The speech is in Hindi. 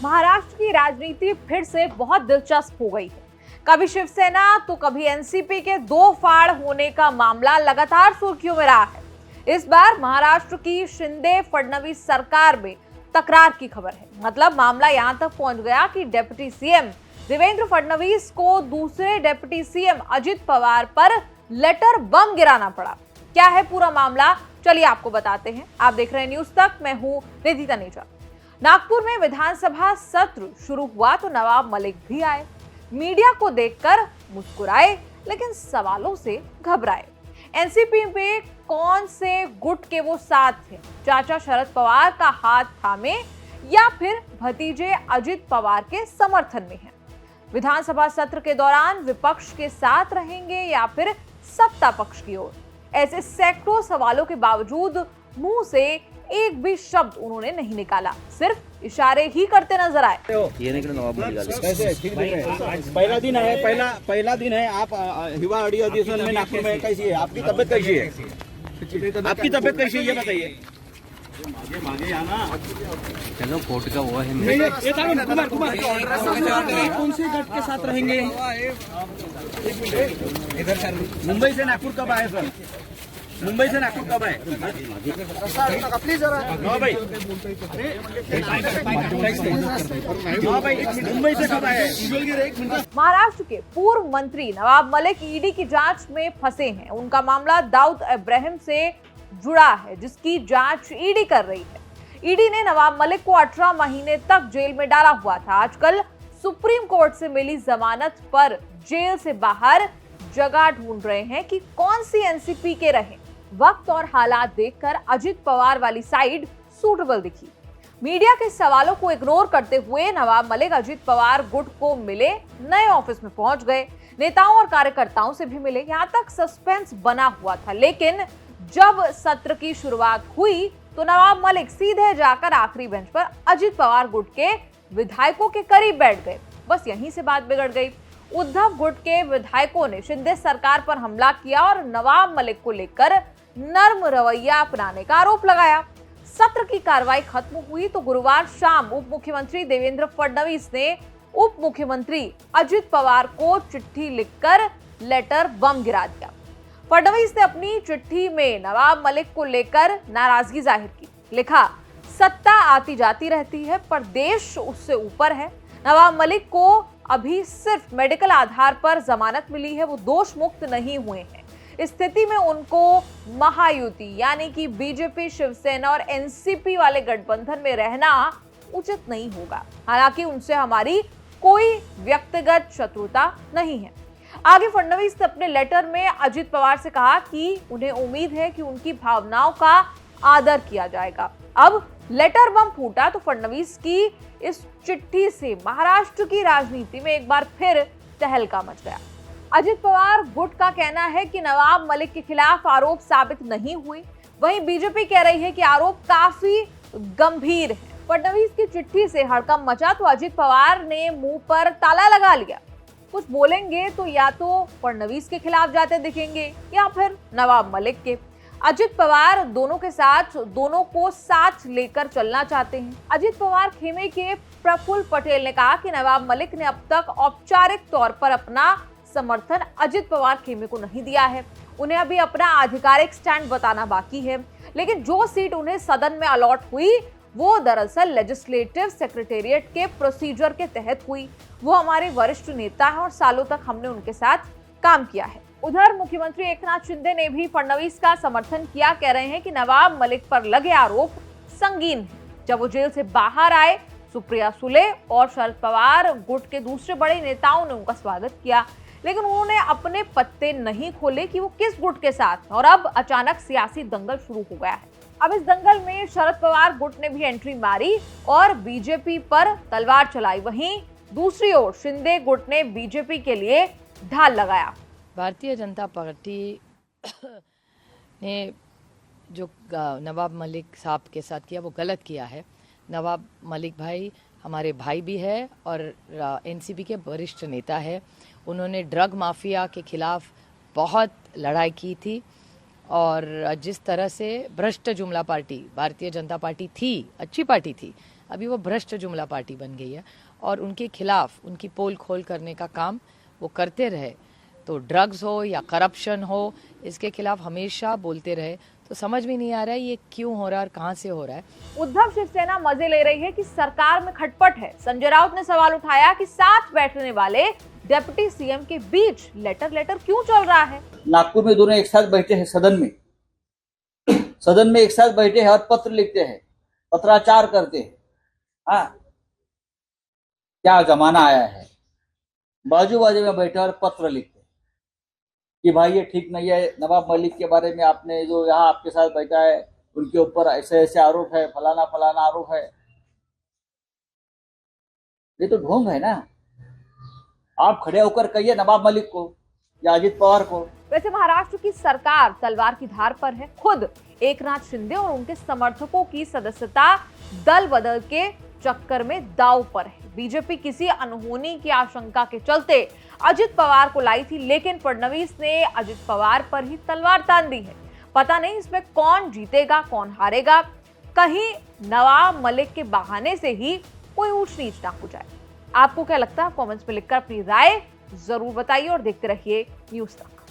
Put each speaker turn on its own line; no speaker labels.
महाराष्ट्र की राजनीति फिर से बहुत दिलचस्प हो गई है। कभी शिवसेना तो कभी एनसीपी के दो फाड़ होने का मामला लगातार सुर्खियों में रहा है। इस बार महाराष्ट्र की शिंदे फडणवीस सरकार में तकरार की खबर है। मतलब मामला यहां तक पहुंच गया कि डिप्टी सीएम देवेंद्र फडणवीस को दूसरे डिप्टी सीएम अजित पवार पर लेटर बम गिराना पड़ा। क्या है पूरा मामला, चलिए आपको बताते हैं। आप देख रहे हैं न्यूज तक, मैं हूं रिद्धि तनेजा। नागपुर में विधानसभा सत्र शुरू हुआ तो नवाब मलिक भी आए। मीडिया को देखकर मुस्कुराए लेकिन सवालों से घबराए। एनसीपी में कौन से गुट के वो साथ थे? चाचा शरद पवार का हाथ थामे या फिर भतीजे अजित पवार के समर्थन में हैं? विधानसभा सत्र के दौरान विपक्ष के साथ रहेंगे या फिर सत्ता पक्ष की ओर? ऐसे सैकड़ों सवालों के बावजूद मुंह से एक भी शब्द उन्होंने नहीं निकाला, सिर्फ इशारे ही करते नजर आए।
ये निकले नवाब मलिक
कैसे ठीक है? पहला दिन है, पहला दिन है। आप युवा अधिवेशन में नागपुर में कैसी है? आपकी तबीयत कैसी है? आपकी तबीयत कैसी है ये बताइए। मागे आना।
चलो कोर्ट का वो है।
कुमार कौन से गट के साथ रहेंगे? मुंबई से नागपुर कब आए सर? मुंबई से नागपुर कब आए? भाई मुंबई से कब आए?
महाराष्ट्र के पूर्व मंत्री नवाब मलिक ईडी की जांच में फंसे हैं। उनका मामला दाऊद इब्राहिम से जुड़ा है, जिसकी जांच ईडी कर रही है। ईडी ने नवाब मलिक को 18 महीने तक जेल में डाला हुआ था। आजकल सुप्रीम कोर्ट से मिली जमानत पर जेल से बाहर जगह ढूंढ रहे हैं कि कौन सी एनसीपी के रहें। वक्त और हालात देखकर अजित पवार वाली साइड सूटेबल दिखी। मीडिया के सवालों को इग्नोर करते हुए नवाब मलिक अजित पवार गुट को मिले, नए ऑफिस में पहुंच गए, नेताओं और कार्यकर्ताओं से भी मिले। यहां तक सस्पेंस बना हुआ था, लेकिन जब सत्र की शुरुआत हुई तो नवाब मलिक सीधे जाकर आखिरी बेंच पर अजित पवार गुट के विधायकों के करीब बैठ गए। बस यहीं से बात बिगड़ गई। उद्धव गुट के विधायकों ने शिंदे सरकार पर हमला किया और नवाब मलिक को लेकर नर्म रवैया अपनाने का आरोप लगाया। सत्र की कार्रवाई खत्म हुई तो गुरुवार शाम उप मुख्यमंत्री देवेंद्र फडणवीस ने उप मुख्यमंत्री अजित पवार को चिट्ठी लिखकर लेटर बम गिरा दिया। फडणवीस ने अपनी चिट्ठी में नवाब मलिक को लेकर नाराजगी जाहिर की। लिखा, सत्ता आती जाती रहती है पर देश उससे ऊपर है। नवाब मलिक को अभी सिर्फ मेडिकल आधार पर जमानत मिली है, वो दोष मुक्त नहीं हुए हैं। इस स्थिति में उनको महायुति यानी कि बीजेपी, शिवसेना और एनसीपी वाले गठबंधन में रहना उचित नहीं होगा। हालांकि उनसे हमारी कोई व्यक्तिगत शत्रुता नहीं है। आगे फडणवीस ने अपने लेटर में अजित पवार से कहा कि उन्हें उम्मीद है कि उनकी भावनाओं का आदर किया जाएगा। अब लेटर बम फूटा तो फडणवीस की इस चिट्ठी से महाराष्ट्र की राजनीति में एक बार फिर तहलका मच गया। अजित पवार गुट का कहना है कि नवाब मलिक के खिलाफ आरोप साबित नहीं हुए। वहीं बीजेपी कह रही है कि आरोप काफी गंभीर है। फडणवीस की चिट्ठी से हड़कंप मचा तो अजित पवार ने मुंह पर ताला लगा लिया। कुछ बोलेंगे तो या तो फडणवीस के खिलाफ जाते दिखेंगे या फिर नवाब मलिक के। अजित पवार दोनों को साथ लेकर चलना चाहते हैं। अजित पवार खेमे के प्रफुल्ल पटेल ने कहा कि नवाब मलिक ने अब तक औपचारिक तौर पर अपना समर्थन अजित पवार खेमे को नहीं दिया है। उन्हें अभी अपना आधिकारिक स्टैंड बताना बाकी है। लेकिन जो सीट उन्हें सदन में अलॉट हुई वो दरअसल लेजिस्लेटिव सेक्रेटेरिएट के प्रोसीजर के तहत हुई। वो हमारे वरिष्ठ नेता हैं और सालों तक हमने उनके साथ काम किया है। उधर मुख्यमंत्री एकनाथ शिंदे ने भी फडणवीस का समर्थन किया। कह रहे हैं कि नवाब मलिक पर लगे आरोप संगीन है। जब वो जेल से बाहर आए, सुप्रिया सुले और शरद पवार गुट के दूसरे बड़े नेताओं ने उनका स्वागत किया, लेकिन उन्होंने अपने पत्ते नहीं खोले कि वो किस गुट के साथ हैं। और अब अचानक सियासी दंगल शुरू हो गया है। अब इस दंगल में शरद पवार गुट ने भी एंट्री मारी और बीजेपी पर तलवार चलाई। वहीं दूसरी ओर शिंदे गुट ने बीजेपी के लिए ढाल लगाया।
भारतीय जनता पार्टी ने जो नवाब मलिक साहब के साथ किया वो गलत किया है। नवाब मलिक भाई हमारे भाई भी है और एनसीपी के वरिष्ठ नेता है। उन्होंने ड्रग माफिया के खिलाफ बहुत लड़ाई की थी और जिस तरह से भ्रष्ट जुमला पार्टी भारतीय जनता पार्टी थी, अच्छी पार्टी थी, अभी वो भ्रष्ट जुमला पार्टी बन गई है और उनके खिलाफ उनकी पोल खोल करने का काम वो करते रहे। तो ड्रग्स हो या करप्शन हो, इसके खिलाफ हमेशा बोलते रहे। तो समझ में नहीं आ रहा है ये क्यों हो रहा है और कहाँ से हो रहा है।
उद्धव शिवसेना मजे ले रही है कि सरकार में खटपट है। संजय राउत ने सवाल उठाया कि साथ बैठने वाले डिप्टी सीएम के बीच लेटर क्यों चल रहा है।
नागपुर में दोनों एक साथ बैठे हैं, सदन में एक साथ बैठे हैं और पत्र लिखते हैं, पत्राचार करते हैं। हाँ, क्या जमाना आया है। बाजू में बैठे और पत्र लिखते हैं कि भाई ये ठीक नहीं है, नवाब मलिक के बारे में आपने जो यहाँ आपके साथ बैठा है उनके ऊपर ऐसे आरोप है, फलाना आरोप है। ये तो ढोंग है ना। आप खड़े होकर कहिए नवाब मलिक को या अजित पवार को।
वैसे महाराष्ट्र की सरकार तलवार की धार पर है। खुद एकनाथ शिंदे और उनके समर्थकों की सदस्यता दल बदल के चक्कर में दांव पर है। बीजेपी किसी अनहोनी की आशंका के चलते अजित पवार को लाई थी, लेकिन फडणवीस ने अजित पवार पर ही तलवार तान दी है। पता नहीं इसमें कौन जीतेगा कौन हारेगा। कहीं नवाब मलिक के बहाने से ही कोई ऊंच नीच ना हो जाए। आपको क्या लगता है? कमेंट्स में लिखकर अपनी राय जरूर बताइए और देखते रहिए न्यूज़ तक।